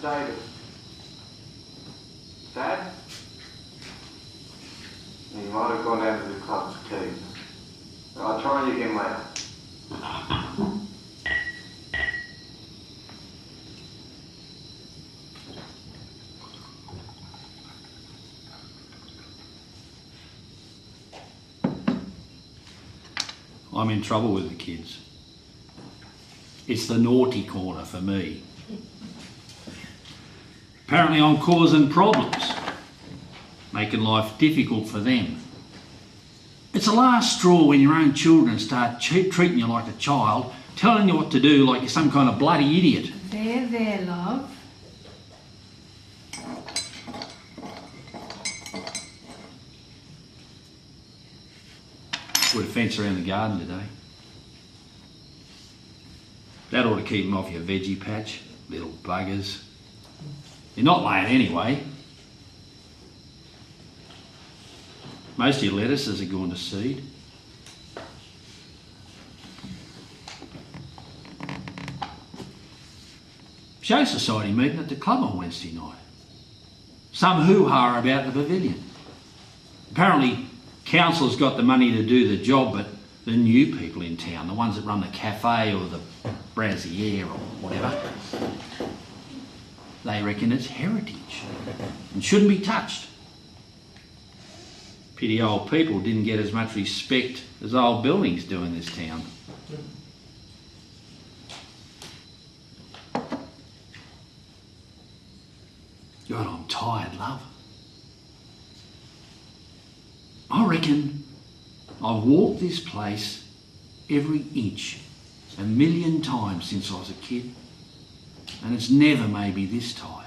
status. Dad? He might have gone down to the club's keys. I'll try you again later. I'm in trouble with the kids. It's the naughty corner for me. Apparently I'm causing problems, making life difficult for them. It's the last straw when your own children start treating you like a child, telling you what to do like you're some kind of bloody idiot. There, love. Put a fence around the garden today. That ought to keep them off your veggie patch, little buggers. You're not laying anyway. Most of your lettuces are going to seed. Show Society meeting at the club on Wednesday night. Some hoo-ha about the pavilion. Apparently, council's got the money to do the job, but the new people in town, the ones that run the cafe or the brassiere or whatever, they reckon it's heritage and shouldn't be touched. Pity old people didn't get as much respect as old buildings do in this town. God, I'm tired, love. I reckon I've walked this place every inch 1,000,000 times since I was a kid, and it's never made me this tired.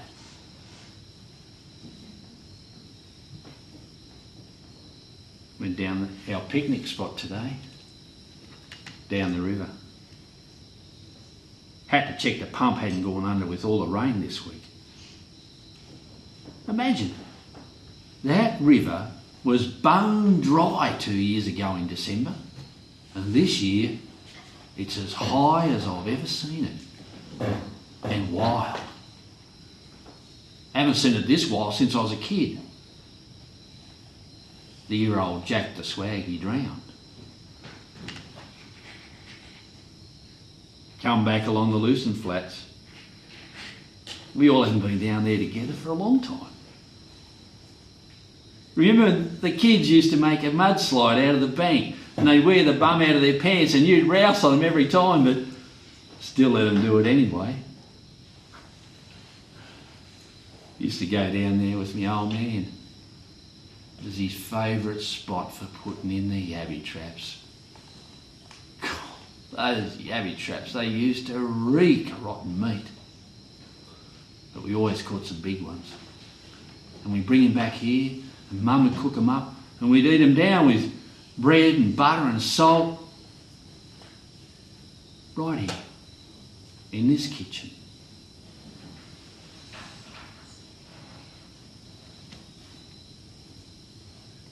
Went down our picnic spot today, down the river. Had to check the pump hadn't gone under with all the rain this week. Imagine, that river was bone dry 2 years ago in December, and this year it's as high as I've ever seen it, and wild. Haven't seen it this wild since I was a kid. The year old Jack the Swaggy drowned. Come back along the Lucerne Flats. We all haven't been down there together for a long time. Remember, the kids used to make a mudslide out of the bank and they'd wear the bum out of their pants and you'd rouse on them every time, but still let them do it anyway. Used to go down there with my old man. It was his favourite spot for putting in the yabby traps. Those yabby traps, they used to reek of rotten meat. But we always caught some big ones. And we'd bring them back here, and Mum would cook them up, and we'd eat them down with bread and butter and salt. Right here, in this kitchen.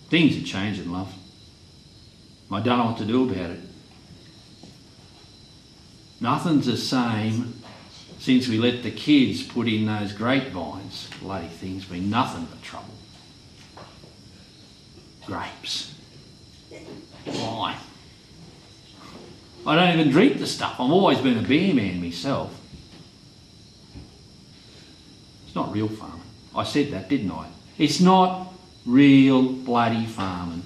Things are changing, love. I don't know what to do about it. Nothing's the same since we let the kids put in those grapevines. Bloody thing's been nothing but trouble. Grapes. Wine. I don't even drink the stuff. I've always been a beer man myself. It's not real farming. I said that, didn't I? It's not real bloody farming.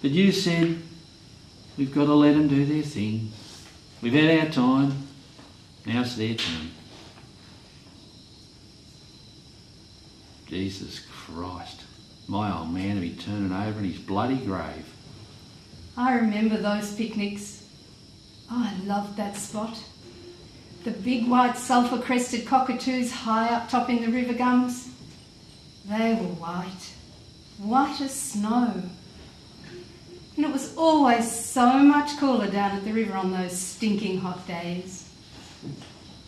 But you said we've got to let them do their thing. We've had our time. Now it's their turn. Jesus Christ. My old man will be turning over in his bloody grave. I remember those picnics. Oh, I loved that spot. The big white sulphur-crested cockatoos high up top in the river gums. They were white as snow. And it was always so much cooler down at the river on those stinking hot days.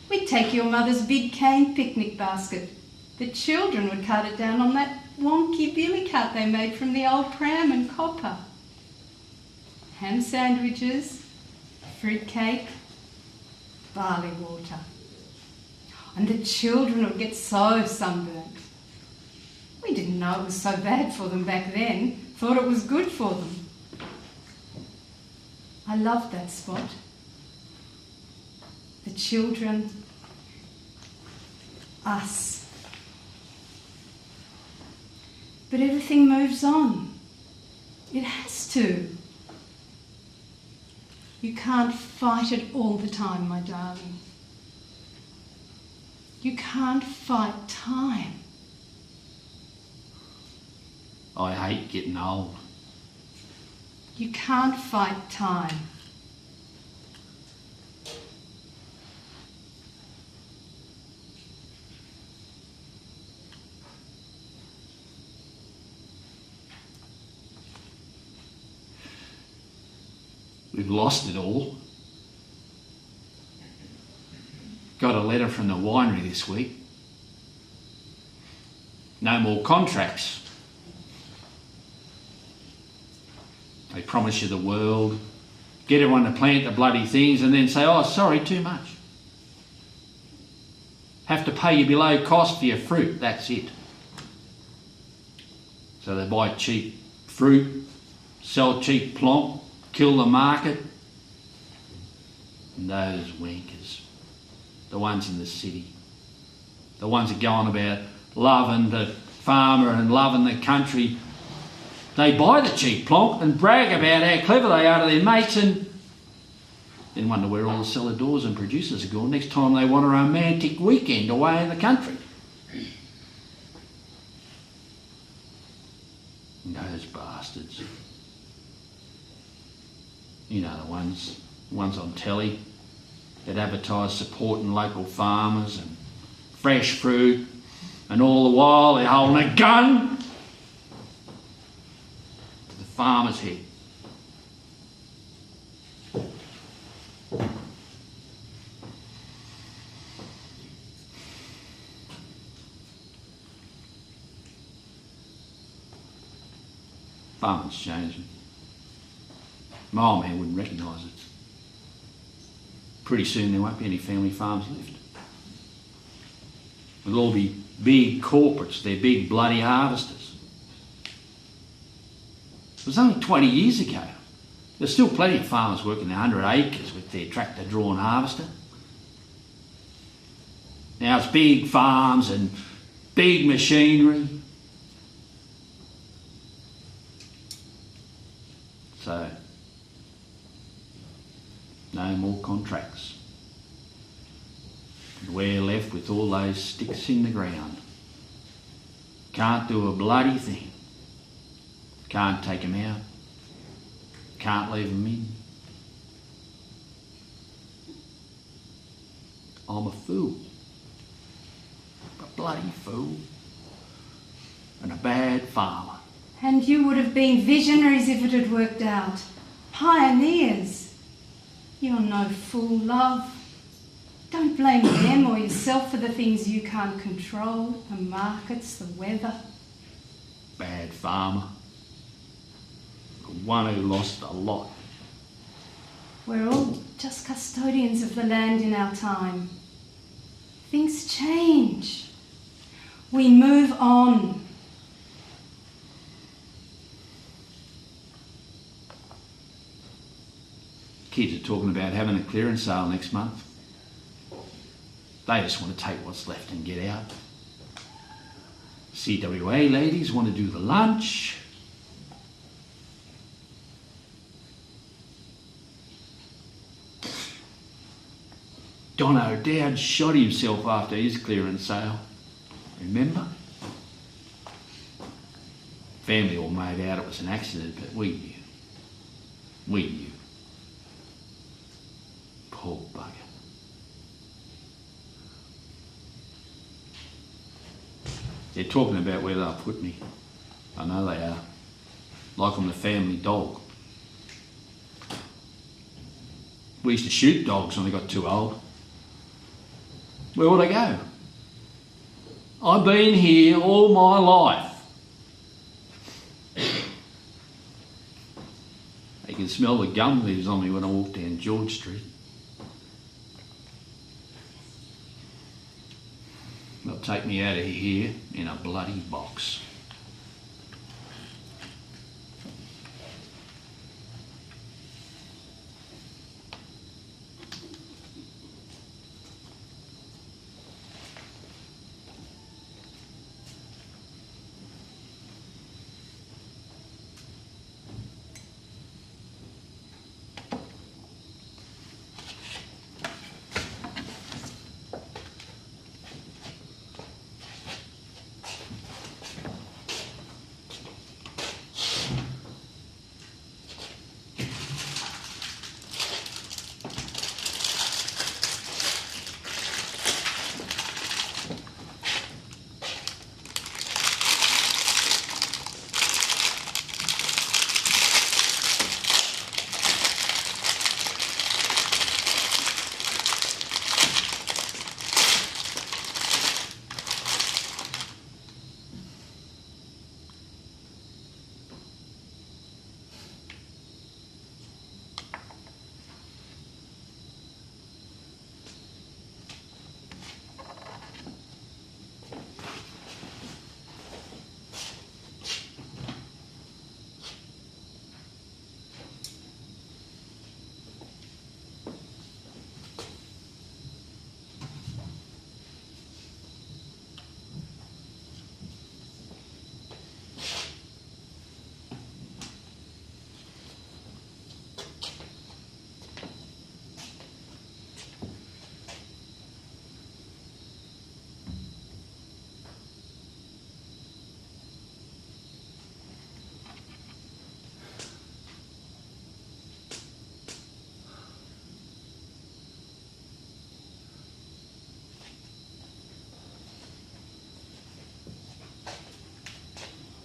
We'd take your mother's big cane picnic basket. The children would cart it down on that wonky billy cart they made from the old pram and copper. Ham sandwiches, fruit cake, barley water. And the children would get so sunburnt. We didn't know it was so bad for them back then. Thought it was good for them. I loved that spot. The children, us. But everything moves on. It has to. You can't fight it all the time, my darling. You can't fight time. I hate getting old. You can't fight time. We've lost it all. Got a letter from the winery this week. No more contracts. They promise you the world, get everyone to plant the bloody things and then say, oh, sorry, too much. Have to pay you below cost for your fruit, that's it. So they buy cheap fruit, sell cheap plonk, kill the market. And those wankers, the ones in the city, the ones that go on about loving the farmer and loving the country, they buy the cheap plonk and brag about how clever they are to their mates and then wonder where all the cellar doors and producers are gone next time they want a romantic weekend away in the country. And those bastards. You know, the ones on telly that advertise supporting local farmers and fresh fruit, and all the while they're holding a gun to the farmer's head. Farming's changing. My old man wouldn't recognise it. Pretty soon there won't be any family farms left. It'll all be big corporates, they're big bloody harvesters. It was only 20 years ago. There's still plenty of farmers working 100 acres with their tractor-drawn harvester. Now it's big farms and big machinery. So, no more contracts. And we're left with all those sticks in the ground. Can't do a bloody thing. Can't take them out. Can't leave them in. I'm a fool. A bloody fool. And a bad farmer. And you would have been visionaries if it had worked out. Pioneers. You're no fool, love. Don't blame them or yourself for the things you can't control, the markets, the weather. Bad farmer. One who lost a lot. We're all just custodians of the land in our time. Things change. We move on. Kids are talking about having a clearance sale next month. They just want to take what's left and get out. CWA ladies want to do the lunch. Don O'Dowd shot himself after his clearance sale. Remember? Family all made out it was an accident, but we knew. We knew. Poor bugger. They're talking about where they'll put me. I know they are. Like I'm the family dog. We used to shoot dogs when they got too old. Where would I go? I've been here all my life. You can smell the gum leaves on me when I walk down George Street. They'll take me out of here in a bloody box.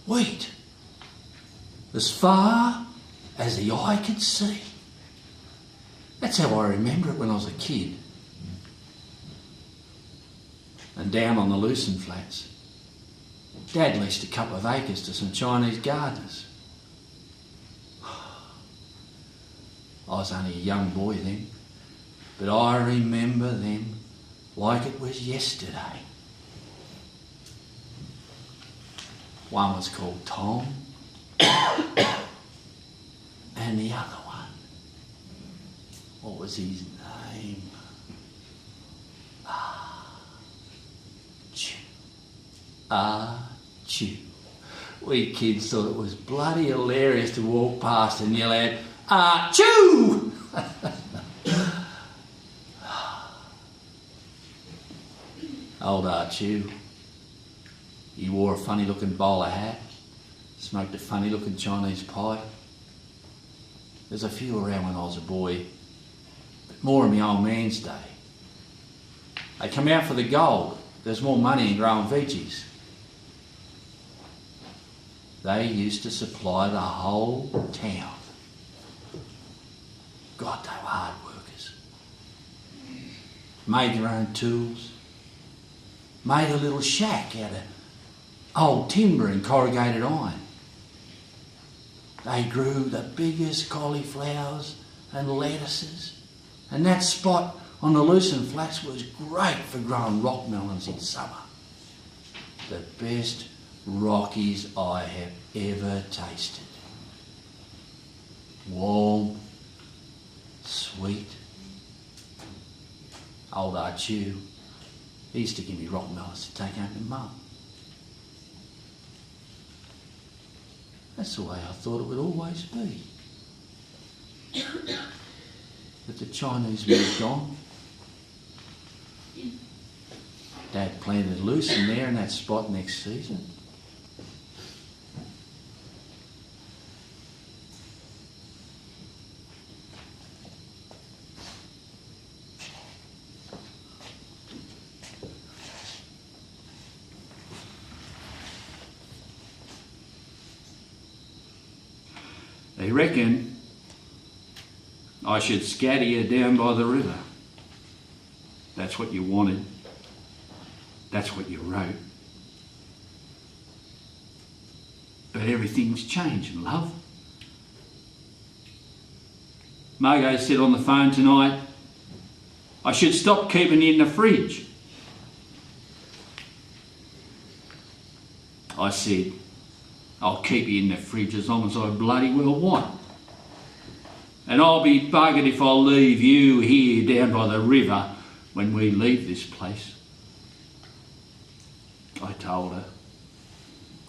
Wheat, as far as the eye could see. That's how I remember it when I was a kid. And down on the Lucerne Flats, Dad leased a couple of acres to some Chinese gardeners. I was only a young boy then, but I remember them like it was yesterday. One was called Tom, and the other one, what was his name? Chew. We kids thought it was bloody hilarious to walk past and yell out, Chew! Old Chew. He wore a funny looking bowler hat, smoked a funny looking Chinese pipe. There's a few around when I was a boy, but more in my old man's day. They come out for the gold. There's more money in growing veggies. They used to supply the whole town. God, they were hard workers. Made their own tools. Made a little shack out of old timber and corrugated iron. They grew the biggest cauliflowers and lettuces, and that spot on the Lucerne Flats was great for growing rock melons in summer. The best Rockies I have ever tasted. Warm, sweet. Old Chew, he used to give me rock melons to take home to Mum. That's the way I thought it would always be. But the Chinese moved on. Dad planted Lucerne there in that spot next season. They reckon I should scatter you down by the river. That's what you wanted. That's what you wrote. But everything's changing, love. Margot said on the phone tonight, I should stop keeping you in the fridge. I said, I'll keep you in the fridge as long as I bloody well want. And I'll be buggered if I'll leave you here down by the river when we leave this place. I told her.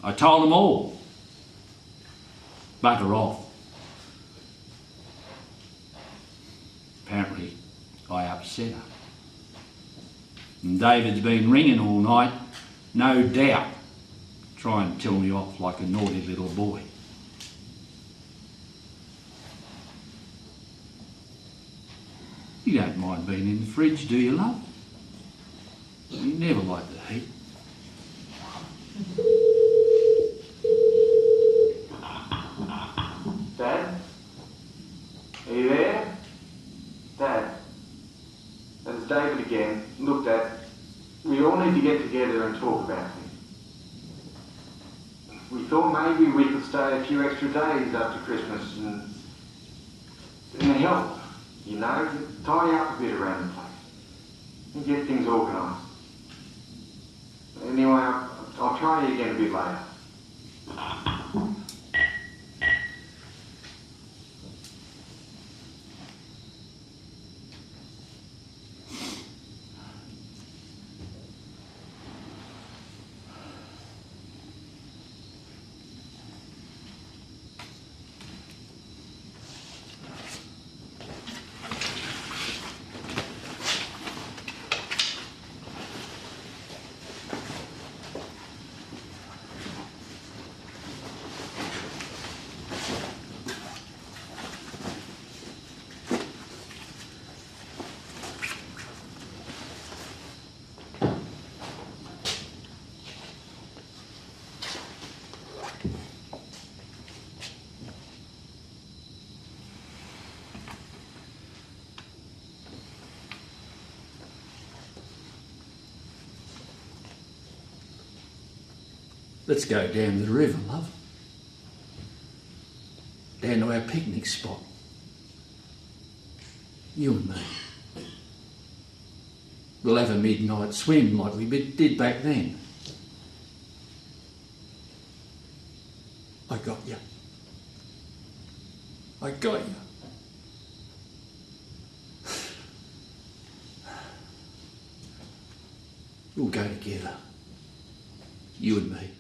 I told them all. Bugger off. Apparently, I upset her. And David's been ringing all night, no doubt, trying to tell me off like a naughty little boy. You don't mind being in the fridge, do you, love? You never like the heat. Dad? Are you there? Dad? It's David again. Look, Dad, we all need to get together and talk about things. We thought maybe we could stay a few extra days after Christmas and help, you know, tidy up a bit around the place and get things organised. Anyway, I'll try you again a bit later. Let's go down to the river, love. Down to our picnic spot. You and me. We'll have a midnight swim like we did back then. I got you. I got you. We'll go together. You and me.